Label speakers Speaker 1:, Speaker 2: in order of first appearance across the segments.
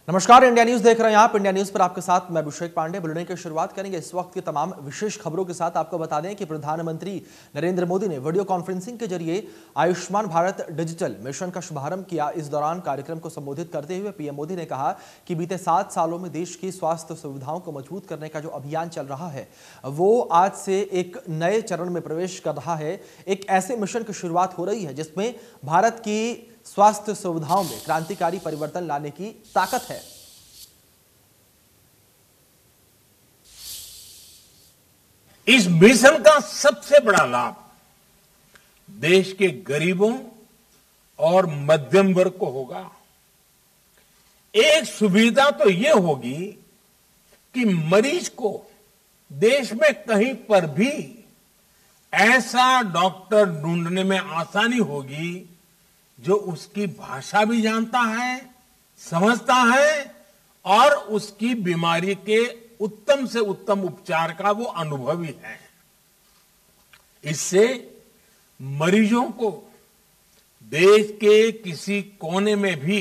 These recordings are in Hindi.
Speaker 1: नमस्कार, इंडिया न्यूज देख रहे हैं आप। इंडिया न्यूज पर आपके साथ मैं अभिषेक पांडे। बुलेटिन की शुरुआत करेंगे इस वक्त की तमाम विशेष खबरों के साथ। आपको बता दें कि प्रधानमंत्री नरेंद्र मोदी ने वीडियो कॉन्फ्रेंसिंग के जरिए आयुष्मान भारत डिजिटल मिशन का शुभारंभ किया। इस दौरान कार्यक्रम को संबोधित करते हुए पीएम मोदी ने कहा कि बीते 7 सालों में देश की स्वास्थ्य सुविधाओं को मजबूत करने का जो अभियान चल रहा है वो आज से एक नए चरण में प्रवेश कर रहा है। एक ऐसे मिशन की शुरुआत हो रही है जिसमें भारत की स्वास्थ्य सुविधाओं में क्रांतिकारी परिवर्तन लाने की ताकत है।
Speaker 2: इस मिशन का सबसे बड़ा लाभ देश के गरीबों और मध्यम वर्ग को होगा। एक सुविधा तो यह होगी कि मरीज को देश में कहीं पर भी ऐसा डॉक्टर ढूंढने में आसानी होगी जो उसकी भाषा भी जानता है, समझता है और उसकी बीमारी के उत्तम से उत्तम उपचार का वो अनुभवी है। इससे मरीजों को देश के किसी कोने में भी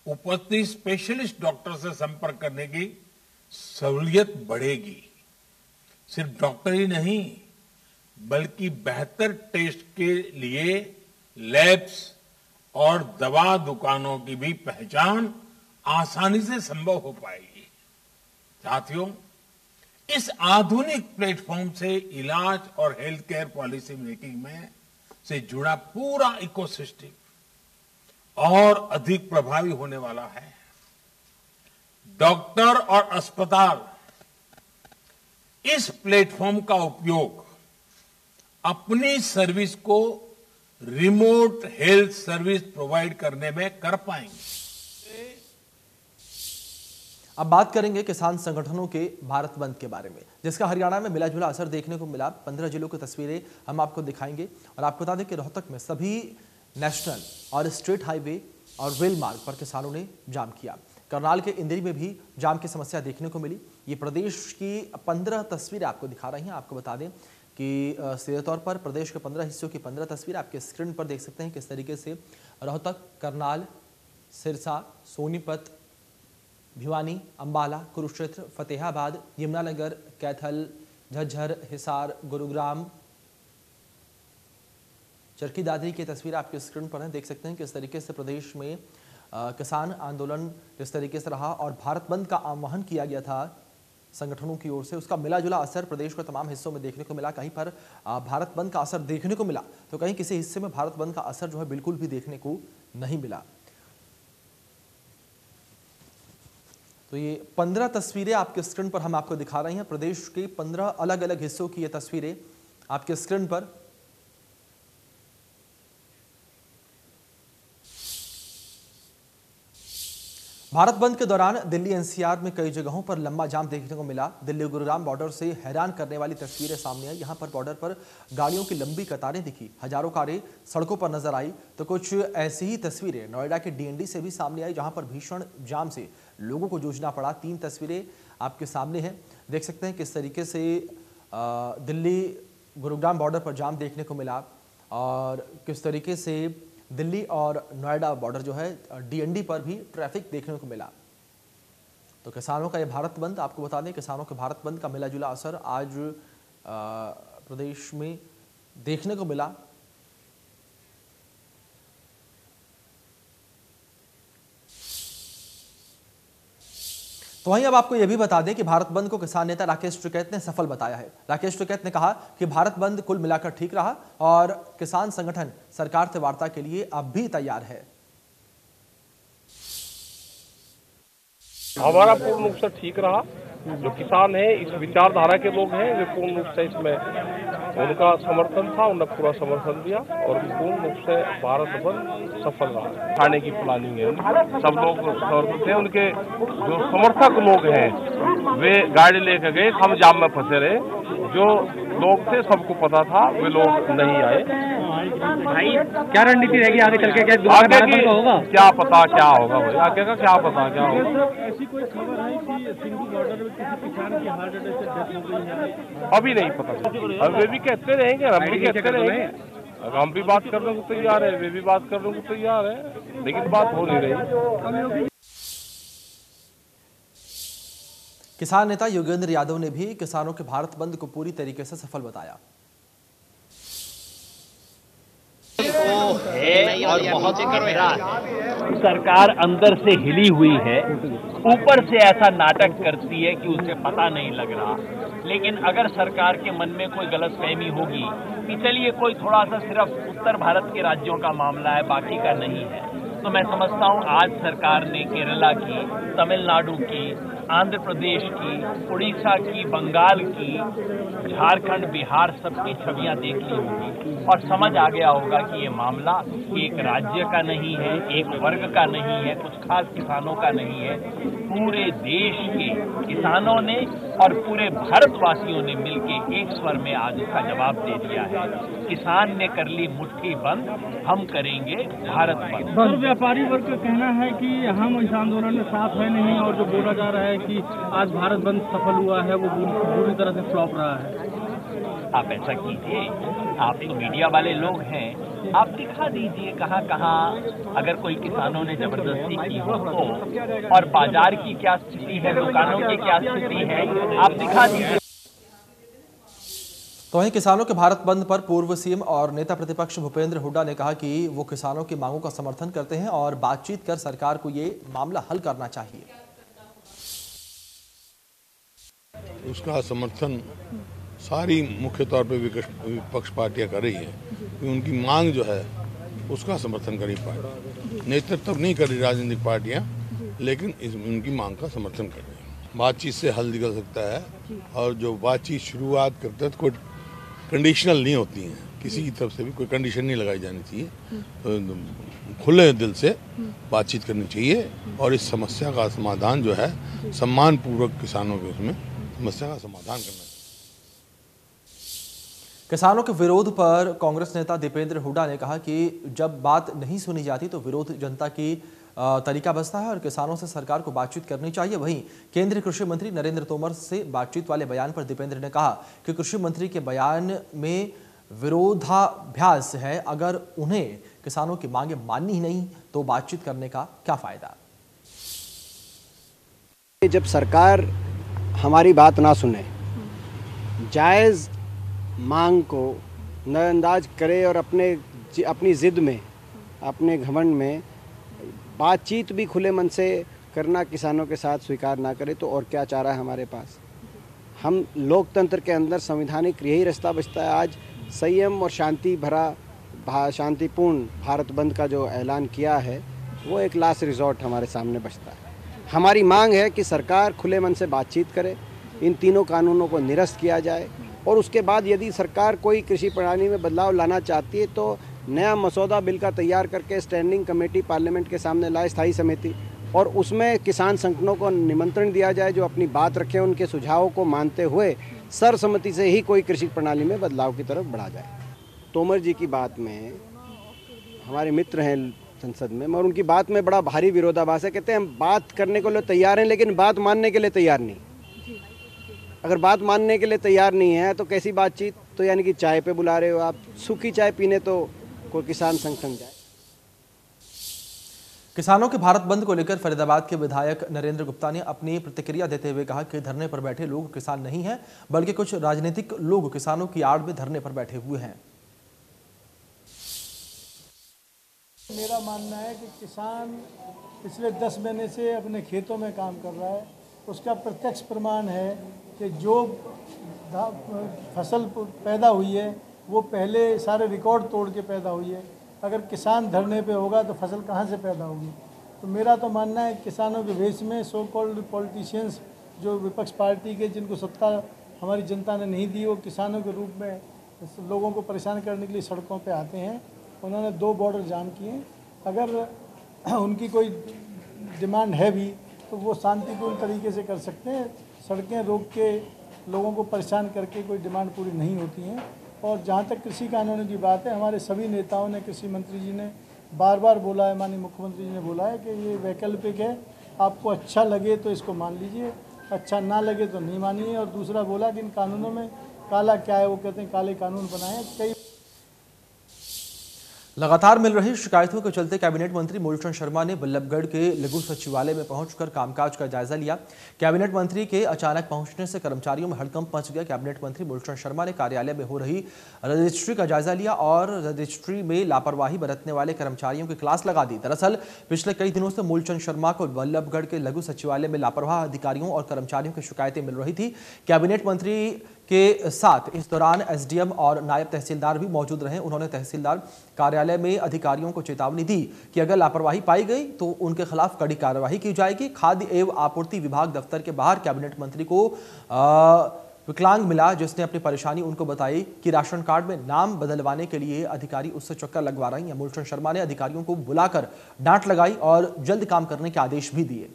Speaker 2: उपस्थित स्पेशलिस्ट डॉक्टर से संपर्क करने की सहूलियत बढ़ेगी। सिर्फ डॉक्टर ही नहीं बल्कि बेहतर टेस्ट के लिए लैब्स और दवा दुकानों की भी पहचान आसानी से संभव हो पाएगी। साथियों, इस आधुनिक प्लेटफॉर्म से इलाज और हेल्थ केयर पॉलिसी मेकिंग में से जुड़ा पूरा इकोसिस्टम और अधिक प्रभावी होने वाला है। डॉक्टर और अस्पताल इस प्लेटफॉर्म का उपयोग अपनी सर्विस को रिमोट हेल्थ सर्विस प्रोवाइड करने में कर पाएंगे।
Speaker 1: अब बात करेंगे किसान संगठनों के भारत बंद के बारे में, जिसका हरियाणा में मिला जुला असर देखने को मिला। 15 जिलों की तस्वीरें हम आपको दिखाएंगे और आपको बता दें कि रोहतक में सभी नेशनल और स्टेट हाईवे और रेल मार्ग पर किसानों ने जाम किया। करनाल के इंदिरी में भी जाम की समस्या देखने को मिली। ये प्रदेश की 15 तस्वीरें आपको दिखा रही हैं। आपको बता दें कि सीधे तौर पर प्रदेश के 15 हिस्सों की 15 तस्वीरें आपके स्क्रीन पर देख सकते हैं। किस तरीके से रोहतक, करनाल, सिरसा, सोनीपत, भिवानी, अंबाला, कुरुक्षेत्र, फतेहाबाद, यमुनानगर, कैथल, झज्जर, हिसार, गुरुग्राम, चरखी दादरी की तस्वीर आपके स्क्रीन पर है। देख सकते हैं किस तरीके से प्रदेश में किसान आंदोलन किस तरीके से रहा और भारत बंद का आह्वान किया गया था संगठनों की ओर से। उसका मिला जुला असर प्रदेश के तमाम हिस्सों में देखने को मिला। कहीं पर भारत बंद का असर देखने को मिला तो कहीं किसी हिस्से में भारत बंद का असर जो है बिल्कुल भी देखने को नहीं मिला। तो ये 15 तस्वीरें आपके स्क्रीन पर हम आपको दिखा रहे हैं। प्रदेश के 15 अलग अलग हिस्सों की ये तस्वीरें आपके स्क्रीन पर। भारत बंद के दौरान दिल्ली एनसीआर में कई जगहों पर लंबा जाम देखने को मिला। दिल्ली गुरुग्राम बॉर्डर से हैरान करने वाली तस्वीरें सामने आई। यहां पर बॉर्डर पर गाड़ियों की लंबी कतारें दिखी, हजारों कारें सड़कों पर नजर आई। तो कुछ ऐसी ही तस्वीरें नोएडा के डीएनडी से भी सामने आई, जहां पर भीषण जाम से लोगों को जूझना पड़ा। 3 तस्वीरें आपके सामने हैं। देख सकते हैं किस तरीके से दिल्ली गुरुग्राम बॉर्डर पर जाम देखने को मिला और किस तरीके से दिल्ली और नोएडा बॉर्डर जो है डीएनडी पर भी ट्रैफिक देखने को मिला। तो किसानों का ये भारत बंद, आपको बता दें किसानों के भारत बंद का मिला जुला असर आज प्रदेश में देखने को मिला। तो वहीं अब आपको यह भी बता दें कि भारत बंद को किसान नेता राकेश टिकैत ने सफल बताया है। राकेश टिकैत ने कहा कि भारत बंद कुल मिलाकर ठीक रहा और किसान संगठन सरकार से वार्ता के लिए अब भी तैयार है।
Speaker 3: हमारा पूर्ण रूप से ठीक रहा। जो किसान है, इस विचारधारा के लोग हैं, वे पूर्ण रूप से इसमें उनका समर्थन था, उन्होंने पूरा समर्थन दिया और पूर्ण रूप से भारत बंद सफल रहा। खाने की प्लानिंग है, सब लोग समर्थन थे। उनके जो समर्थक लोग हैं वे गाड़ी लेकर गए, हम जाम में फंसे रहे। जो लोग थे सबको पता था, वे लोग नहीं आए।
Speaker 4: भाई क्या रणनीति रहेगी आगे चल के? क्या
Speaker 3: आगे की होगा क्या पता क्या होगा भाई, आगे का क्या पता क्या होगा।
Speaker 4: ऐसी कोई खबर है कि सिंधु बॉर्डर में किसी किसान की हार्ट अटैक से डेथ हो गई है?
Speaker 3: अभी नहीं पता। अब वे भी कहते रहेंगे, हम भी कहते रहेंगे। हम भी बात करने को तैयार है, वे भी बात करने को तैयार है, लेकिन बात हो नहीं रही।
Speaker 1: किसान नेता योगेंद्र यादव ने भी किसानों के भारत बंद को पूरी तरीके से सफल बताया।
Speaker 5: और बहुत गहरा सरकार अंदर से हिली हुई है, ऊपर से ऐसा नाटक करती है कि उसे पता नहीं लग रहा। लेकिन अगर सरकार के मन में कोई गलतफहमी होगी कि चलिए कोई थोड़ा सा सिर्फ उत्तर भारत के राज्यों का मामला है, बाकी का नहीं है, तो मैं समझता हूं आज सरकार ने केरला की, तमिलनाडु की, आंध्र प्रदेश की, उड़ीसा की, बंगाल की, झारखंड, बिहार सबकी छवियां देख ली होगी और समझ आ गया होगा कि ये मामला एक राज्य का नहीं है, एक वर्ग का नहीं है, कुछ खास किसानों का नहीं है। पूरे देश के किसानों ने और पूरे भारतवासियों ने मिलकर एक स्वर में आज इसका जवाब दे दिया है। किसान ने कर ली मुट्ठी बंद, हम करेंगे भारत बंद।
Speaker 4: सर, व्यापारी वर्ग का कहना है कि हम इस आंदोलन में साथ है नहीं और जो बोला जा रहा है कि आज भारत बंद सफल हुआ है वो पूरी तरह से फ्लॉप रहा है।
Speaker 5: आप ऐसा कीजिए, आप तो मीडिया वाले लोग हैं, आप दिखा दीजिए कहाँ कहाँ अगर कोई किसानों ने जबरदस्ती की हो तो, और बाजार की क्या स्थिति है, दुकानों की क्या स्थिति है, आप दिखा दीजिए।
Speaker 1: तो वहीं किसानों के भारत बंद पर पूर्व सीएम और नेता प्रतिपक्ष भूपेंद्र हुड्डा ने कहा कि वो किसानों की मांगों का समर्थन करते हैं और बातचीत कर सरकार को ये मामला हल करना चाहिए।
Speaker 6: उसका समर्थन सारी मुख्य तौर पर विपक्ष पार्टियां कर रही है कि उनकी मांग जो है उसका समर्थन कर रही पार्टी, नेतृत्व नहीं कर रही राजनीतिक पार्टियां, लेकिन उनकी मांग का समर्थन कर रही है। बातचीत से हल निकल सकता है और जो बातचीत शुरुआत करते हैं तो कोई कंडीशनल नहीं होती है, किसी की तरफ से भी कोई कंडीशन नहीं लगाई जानी चाहिए, तो खुले दिल से बातचीत करनी चाहिए और इस समस्या का समाधान जो है सम्मान पूर्वक किसानों के उसमें समस्या का समाधान करना चाहिए।
Speaker 1: किसानों के विरोध पर कांग्रेस नेता दीपेंद्र हुड्डा ने कहा कि जब बात नहीं सुनी जाती तो विरोध जनता की तरीका बसता है और किसानों से सरकार को बातचीत करनी चाहिए। वहीं केंद्रीय कृषि मंत्री नरेंद्र तोमर से बातचीत वाले बयान पर दीपेंद्र ने कहा कि कृषि मंत्री के बयान में विरोधाभास है, अगर उन्हें किसानों की मांगे माननी ही नहीं तो बातचीत करने का क्या फायदा।
Speaker 7: जब सरकार हमारी बात ना सुने, जायज़ मांग को नज़रअंदाज करे और अपनी ज़िद में, अपने घमंड में बातचीत भी खुले मन से करना किसानों के साथ स्वीकार ना करे तो और क्या चारा है हमारे पास। हम लोकतंत्र के अंदर संवैधानिक यही रास्ता बचता है। आज संयम और शांतिपूर्ण भारत बंद का जो ऐलान किया है वो एक लास्ट रिजॉर्ट हमारे सामने बचता है। हमारी मांग है कि सरकार खुले मन से बातचीत करे, इन तीनों कानूनों को निरस्त किया जाए और उसके बाद यदि सरकार कोई कृषि प्रणाली में बदलाव लाना चाहती है तो नया मसौदा बिल का तैयार करके स्टैंडिंग कमेटी पार्लियामेंट के सामने लाए, स्थायी समिति, और उसमें किसान संगठनों को निमंत्रण दिया जाए जो अपनी बात रखें, उनके सुझावों को मानते हुए सर्वसम्मति से ही कोई कृषि प्रणाली में बदलाव की तरफ बढ़ा जाए। तोमर जी की बात में, हमारे मित्र हैं संसद में, मगर उनकी बात में बड़ा भारी विरोधाभास है। कहते हैं हम बात करने को लिए तैयार हैं लेकिन बात मानने के लिए तैयार नहीं। अगर बात मानने के लिए तैयार नहीं है तो कैसी बातचीत? तो यानी कि चाय पे बुला रहे हो आप, सूखी चाय पीने तो कोई किसान संगठन जाए।
Speaker 1: किसानों के भारत बंद को लेकर फरीदाबाद के विधायक नरेंद्र गुप्ता ने अपनी प्रतिक्रिया देते हुए कहा कि धरने पर बैठे लोग किसान नहीं हैं, बल्कि कुछ राजनीतिक लोग किसानों की आड़ में धरने पर बैठे हुए हैं।
Speaker 4: मेरा मानना है कि किसान पिछले 10 महीने से अपने खेतों में काम कर रहा है, उसका प्रत्यक्ष प्रमाण है कि जो फसल पैदा हुई है वो पहले सारे रिकॉर्ड तोड़ के पैदा हुई है। अगर किसान धरने पे होगा तो फसल कहाँ से पैदा होगी? तो मेरा तो मानना है किसानों के वेश में सो कॉल्ड पॉलिटिशियंस जो विपक्ष पार्टी के, जिनको सत्ता हमारी जनता ने नहीं दी, वो किसानों के रूप में लोगों को परेशान करने के लिए सड़कों पे आते हैं। उन्होंने 2 बॉर्डर जाम किए। अगर उनकी कोई डिमांड है भी तो वो शांतिपूर्ण तरीके से कर सकते हैं। सड़कें रोक के लोगों को परेशान करके कोई डिमांड पूरी नहीं होती हैं। और जहाँ तक कृषि कानूनों की बात है, हमारे सभी नेताओं ने, कृषि मंत्री जी ने बार बार बोला है, माननीय मुख्यमंत्री जी ने बोला है कि ये वैकल्पिक है, आपको अच्छा लगे तो इसको मान लीजिए, अच्छा ना लगे तो नहीं मानिए। और दूसरा बोला कि इन कानूनों में काला क्या है, वो कहते हैं काले कानून बनाए। कई
Speaker 1: लगातार मिल रही शिकायतों के चलते कैबिनेट मंत्री मूलचंद शर्मा ने बल्लभगढ़ के लघु सचिवालय में पहुंचकर कामकाज का जायजा लिया। कैबिनेट मंत्री के अचानक पहुंचने से कर्मचारियों में हड़कंप मच गया। कैबिनेट मंत्री मूलचंद शर्मा ने कार्यालय में हो रही रजिस्ट्री का जायजा लिया और रजिस्ट्री में लापरवाही बरतने वाले कर्मचारियों की क्लास लगा दी। दरअसल पिछले कई दिनों से मूलचंद शर्मा को बल्लभगढ़ के लघु सचिवालय में लापरवाह अधिकारियों और कर्मचारियों की शिकायतें मिल रही थी। कैबिनेट मंत्री के साथ इस दौरान एसडीएम और नायब तहसीलदार भी मौजूद रहे। उन्होंने तहसीलदार कार्यालय में अधिकारियों को चेतावनी दी कि अगर लापरवाही पाई गई तो उनके खिलाफ कड़ी कार्रवाई की जाएगी। खाद्य एवं आपूर्ति विभाग दफ्तर के बाहर कैबिनेट मंत्री को विकलांग मिला, जिसने अपनी परेशानी उनको बताई कि राशन कार्ड में नाम बदलवाने के लिए अधिकारी उससे चक्कर लगवा रहे हैं। मूलचंद शर्मा ने अधिकारियों को बुलाकर डांट लगाई और जल्द काम करने के आदेश भी दिए।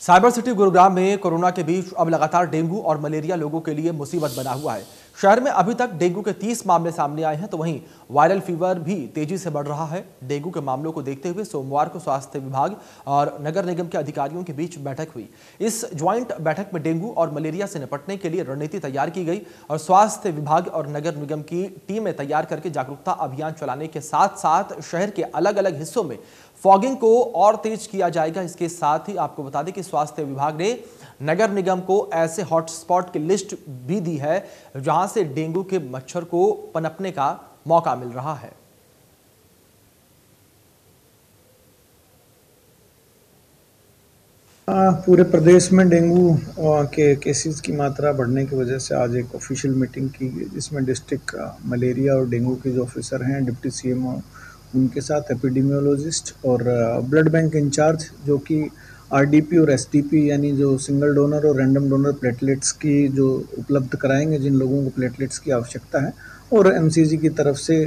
Speaker 1: साइबर सिटी गुरुग्राम में कोरोना के बीच अब लगातार डेंगू और मलेरिया लोगों के लिए मुसीबत बना हुआ है। शहर में अभी तक डेंगू के 30 मामले सामने आए हैं, तो वहीं वायरल फीवर भी तेजी से बढ़ रहा है। डेंगू के मामलों को देखते हुए सोमवार को स्वास्थ्य विभाग और नगर निगम के अधिकारियों के बीच बैठक हुई। इस ज्वाइंट बैठक में डेंगू और मलेरिया से निपटने के लिए रणनीति तैयार की गई और स्वास्थ्य विभाग और नगर निगम की टीमें तैयार करके जागरूकता अभियान चलाने के साथ साथ शहर के अलग अलग हिस्सों में फॉगिंग को और तेज किया जाएगा। इसके साथ ही आपको बता दें कि स्वास्थ्य विभाग ने नगर निगम को ऐसे हॉटस्पॉट की लिस्ट भी दी है जहां से डेंगू के मच्छर को पनपने का मौका मिल रहा है।
Speaker 8: पूरे प्रदेश में डेंगू के केसेस की मात्रा बढ़ने की वजह से आज एक ऑफिशियल मीटिंग की गई, जिसमें डिस्ट्रिक्ट मलेरिया और डेंगू के जो ऑफिसर हैं, डिप्टी सीएमओ, उनके साथ एपिडेमियोलॉजिस्ट और ब्लड बैंक इंचार्ज जो कि आरडीपी और एसटीपी यानी जो सिंगल डोनर और रैंडम डोनर प्लेटलेट्स की जो उपलब्ध कराएंगे जिन लोगों को प्लेटलेट्स की आवश्यकता है, और एमसीजी की तरफ से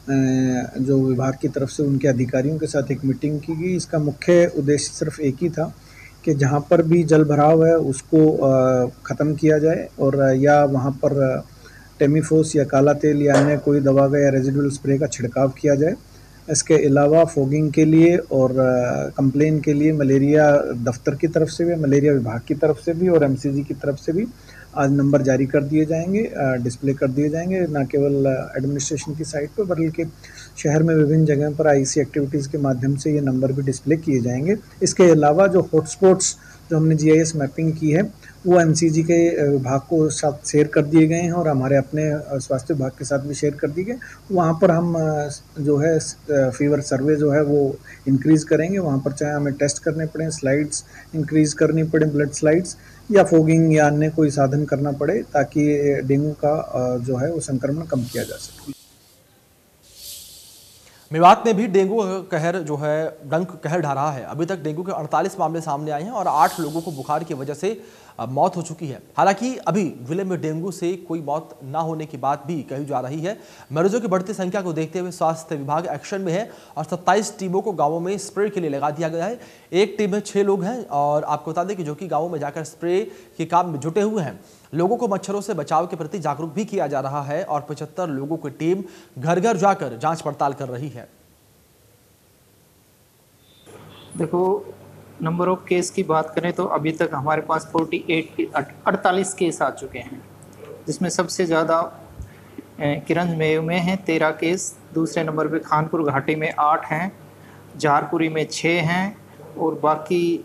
Speaker 8: जो विभाग की तरफ से उनके अधिकारियों के साथ एक मीटिंग की गई। इसका मुख्य उद्देश्य सिर्फ एक ही था कि जहां पर भी जल भराव है उसको ख़त्म किया जाए और या वहां पर टेमीफोस या काला तेल या अन्य कोई दवा का या रेजिडुअल स्प्रे का छिड़काव किया जाए। इसके अलावा फॉगिंग के लिए और कंप्लेन के लिए मलेरिया दफ्तर की तरफ से भी, मलेरिया विभाग की तरफ से भी और एमसीजी की तरफ से भी आज नंबर जारी कर दिए जाएंगे, डिस्प्ले कर दिए जाएंगे, न केवल एडमिनिस्ट्रेशन की साइट पर बल्कि शहर में विभिन्न जगह पर आईसी एक्टिविटीज़ के माध्यम से ये नंबर भी डिस्प्ले किए जाएंगे। इसके अलावा जो हॉटस्पॉट्स जो हमने जीआईएस मैपिंग की है वो एमसीजी के विभाग को साथ शेयर कर दिए गए हैं और हमारे अपने स्वास्थ्य विभाग के साथ भी शेयर कर दिए गए। वहाँ पर हम जो है फीवर सर्वे जो है वो इंक्रीज़ करेंगे। वहाँ पर चाहे हमें टेस्ट करने पड़े, स्लाइड्स इंक्रीज़ करनी पड़े, ब्लड स्लाइड्स, या फॉगिंग या अन्य कोई साधन करना पड़े ताकि डेंगू का जो है वो संक्रमण कम किया जा सके।
Speaker 1: मेवात में भी डेंगू कहर जो है डंक कहर ढा रहा है। अभी तक डेंगू के 48 मामले सामने आए हैं और 8 लोगों को बुखार की वजह से मौत हो चुकी है। हालांकि अभी जिले में डेंगू से कोई मौत ना होने की बात भी कही जा रही है। मरीजों की बढ़ती संख्या को देखते हुए स्वास्थ्य विभाग एक्शन में है और 27 टीमों को गांवों में स्प्रे के लिए लगा दिया गया है। एक टीम में 6 लोग हैं और आपको बता दें कि जो कि गाँवों में जाकर स्प्रे के काम में जुटे हुए हैं। लोगों को मच्छरों से बचाव के प्रति जागरूक भी किया जा रहा है और 75 लोगों की टीम घर घर जाकर जाँच पड़ताल कर रही है।
Speaker 9: देखो, नंबर ऑफ केस की बात करें तो अभी तक हमारे पास 48 केस आ चुके हैं, जिसमें सबसे ज़्यादा किरंजमेव में हैं 13 केस, दूसरे नंबर पे खानपुर घाटी में 8 हैं, जहारपुरी में 6 हैं और बाकी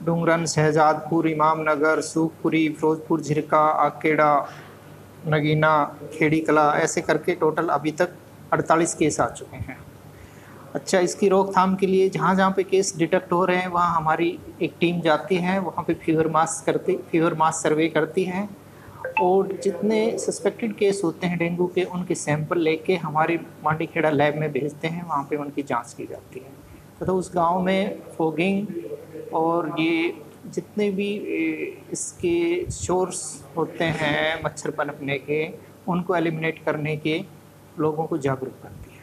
Speaker 9: डूंगरन, शहजादपुर, इमाम नगर, सूखपुरी, फिरोजपुर, झिरका, आकेड़ा, नगीना, खेड़ी कला, ऐसे करके टोटल अभी तक 48 केस आ चुके हैं। अच्छा, इसकी रोकथाम के लिए जहाँ जहाँ पे केस डिटेक्ट हो रहे हैं वहाँ हमारी एक टीम जाती है, वहाँ पे फीवर मास सर्वे करती है और जितने सस्पेक्टेड केस होते हैं डेंगू के उनके सैंपल लेके हमारे मांडीखेड़ा लैब में भेजते हैं, वहाँ पे उनकी जांच की जाती है। तो उस गांव में फॉगिंग और ये जितने भी इसके सोर्स होते हैं मच्छर पनपने के, उनको एलिमिनेट करने के लोगों को जागरूक करती है।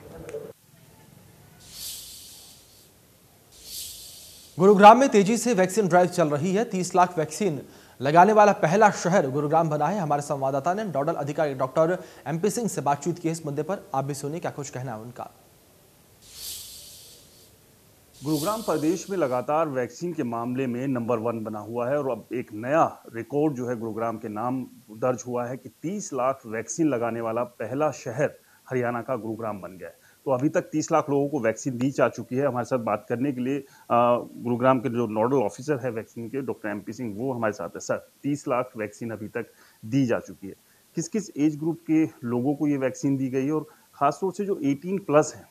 Speaker 1: गुरुग्राम में तेजी से वैक्सीन ड्राइव चल रही है। 30 लाख वैक्सीन लगाने वाला पहला शहर गुरुग्राम बना है। हमारे संवाददाता ने नोडल अधिकारी डॉक्टर एमपी सिंह से बातचीत की इस मुद्दे पर। आप भी सुनिए क्या कुछ कहना है उनका।
Speaker 10: गुरुग्राम प्रदेश में लगातार वैक्सीन के मामले में नंबर 1 बना हुआ है और अब एक नया रिकॉर्ड जो है गुरुग्राम के नाम दर्ज हुआ है कि 30 लाख वैक्सीन लगाने वाला पहला शहर हरियाणा का गुरुग्राम बन गया है। तो अभी तक 30 लाख लोगों को वैक्सीन दी जा चुकी है। हमारे साथ बात करने के लिए गुरुग्राम के जो नोडल ऑफिसर है वैक्सीन के, डॉक्टर MP सिंह, वो हमारे साथ है। सर, 30 लाख वैक्सीन अभी तक दी जा चुकी है। किस किस एज ग्रुप के लोगों को ये वैक्सीन दी गई है और खासतौर से जो 18+ है,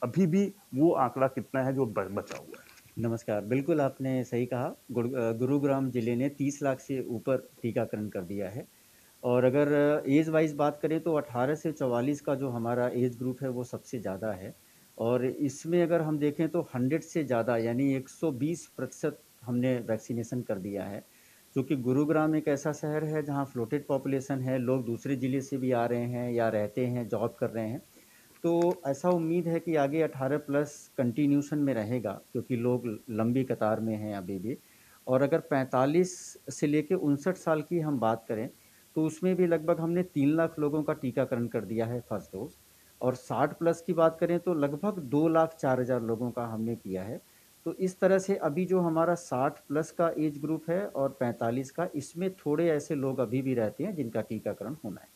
Speaker 10: अभी भी वो आंकड़ा कितना है जो बचा हुआ है?
Speaker 11: नमस्कार, बिल्कुल आपने सही कहा। गुरुग्राम जिले ने 30 लाख से ऊपर टीकाकरण कर दिया है। और अगर एज वाइज बात करें तो 18 से 44 का जो हमारा एज ग्रुप है वो सबसे ज़्यादा है। और इसमें अगर हम देखें तो 100 से ज़्यादा यानी 120% हमने वैक्सीनेशन कर दिया है। क्योंकि गुरुग्राम एक ऐसा शहर है जहाँ फ्लोटेड पॉपुलेशन है, लोग दूसरे ज़िले से भी आ रहे हैं या रहते हैं, जॉब कर रहे हैं। तो ऐसा उम्मीद है कि आगे 18+ कंटिन्यूशन में रहेगा, क्योंकि लोग लंबी कतार में हैं अभी भी। और अगर 45 से लेके 59 साल की हम बात करें तो उसमें भी लगभग हमने 3 लाख लोगों का टीकाकरण कर दिया है फर्स्ट डोज। और 60+ की बात करें तो लगभग 2,04,000 लोगों का हमने किया है। तो इस तरह से अभी जो हमारा 60+ का एज ग्रुप है और 45 का, इसमें थोड़े ऐसे लोग अभी भी रहते हैं जिनका टीकाकरण होना है।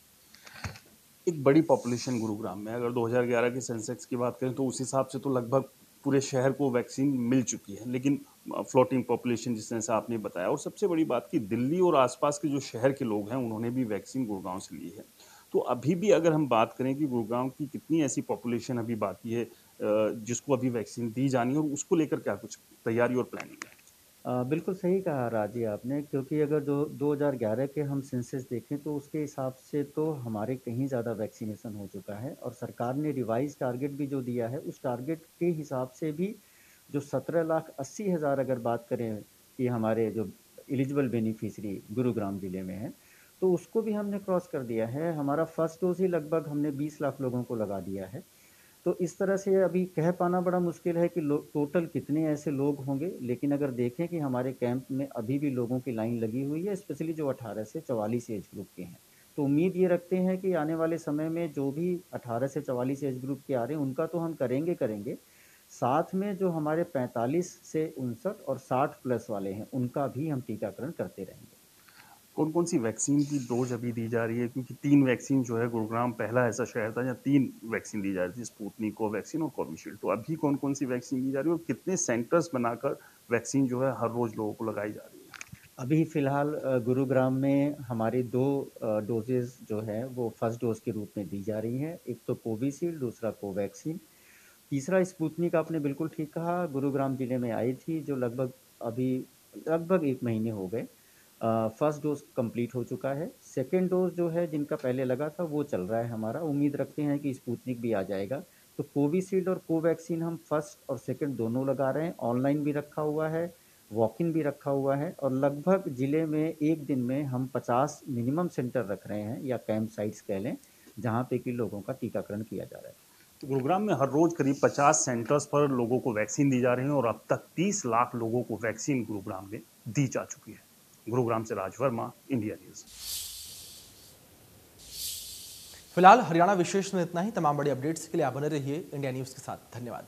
Speaker 10: एक बड़ी पॉपुलेशन गुरुग्राम में, अगर 2011 के सेंसेक्स की बात करें तो उस हिसाब से तो लगभग पूरे शहर को वैक्सीन मिल चुकी है, लेकिन फ्लोटिंग पॉपुलेशन जिस तरह से आपने बताया, और सबसे बड़ी बात कि दिल्ली और आसपास के जो शहर के लोग हैं उन्होंने भी वैक्सीन गुरुग्राम से ली है। तो अभी भी अगर हम बात करें कि गुरुग्राम की कितनी ऐसी पॉपुलेशन अभी बाकी है जिसको अभी वैक्सीन दी जानी है, और उसको लेकर क्या कुछ तैयारी और प्लानिंग है?
Speaker 11: बिल्कुल सही कहा राजी आपने, क्योंकि अगर जो 2011 के हम सेंसस देखें तो उसके हिसाब से तो हमारे कहीं ज़्यादा वैक्सीनेशन हो चुका है। और सरकार ने रिवाइज टारगेट भी जो दिया है उस टारगेट के हिसाब से भी जो 17,80,000 अगर बात करें कि हमारे जो एलिजिबल बेनिफिशरी गुरुग्राम ज़िले में है, तो उसको भी हमने क्रॉस कर दिया है। हमारा फर्स्ट डोज ही लगभग हमने 20 लाख लोगों को लगा दिया है। तो इस तरह से अभी कह पाना बड़ा मुश्किल है कि टोटल कितने ऐसे लोग होंगे, लेकिन अगर देखें कि हमारे कैंप में अभी भी लोगों की लाइन लगी हुई है, स्पेशली जो 18 से 44 एज ग्रुप के हैं। तो उम्मीद ये रखते हैं कि आने वाले समय में जो भी 18 से 44 एज ग्रुप के आ रहे हैं उनका तो हम करेंगे, साथ में जो हमारे 45 से 59 और 60+ वाले हैं उनका भी हम टीकाकरण करते रहेंगे।
Speaker 10: कौन कौन सी वैक्सीन की डोज अभी दी जा रही है? क्योंकि 3 वैक्सीन जो है, गुरुग्राम पहला ऐसा शहर था जहाँ 3 वैक्सीन दी जा रही थी, स्पुतनिक, कोवैक्सीन और कोविशील्ड। तो अभी कौन कौन सी वैक्सीन दी जा रही है और कितने सेंटर्स बनाकर वैक्सीन जो है हर रोज लोगों को लगाई जा रही है?
Speaker 11: अभी फ़िलहाल गुरुग्राम में हमारे 2 डोजेज़ जो है वो फर्स्ट डोज के रूप में दी जा रही हैं। एक तो कोविशील्ड, दूसरा कोवैक्सीन, तीसरा स्पुतनिक। आपने बिल्कुल ठीक कहा, गुरुग्राम ज़िले में आई थी जो लगभग 1 महीने हो गए। फर्स्ट डोज कंप्लीट हो चुका है। सेकेंड डोज जो है जिनका पहले लगा था वो चल रहा है हमारा। उम्मीद रखते हैं कि स्पुतनिक भी आ जाएगा। तो कोविशील्ड और कोवैक्सीन हम फर्स्ट और सेकेंड दोनों लगा रहे हैं। ऑनलाइन भी रखा हुआ है, वॉक इन भी रखा हुआ है। और लगभग ज़िले में एक दिन में हम 50 मिनिमम सेंटर रख रहे हैं, या कैंप साइट्स कह लें, जहाँ पे कि लोगों का टीकाकरण किया जा रहा है।
Speaker 10: तो गुरुग्राम में हर रोज करीब 50 सेंटर्स पर लोगों को वैक्सीन दी जा रही है और अब तक 30 लाख लोगों को वैक्सीन गुरुग्राम में दी जा चुकी है। गुरुग्राम से राज वर्मा, इंडिया न्यूज।
Speaker 1: फिलहाल हरियाणा विशेष में इतना ही। तमाम बड़ी अपडेट्स के लिए आप बने रहिए इंडिया न्यूज के साथ। धन्यवाद।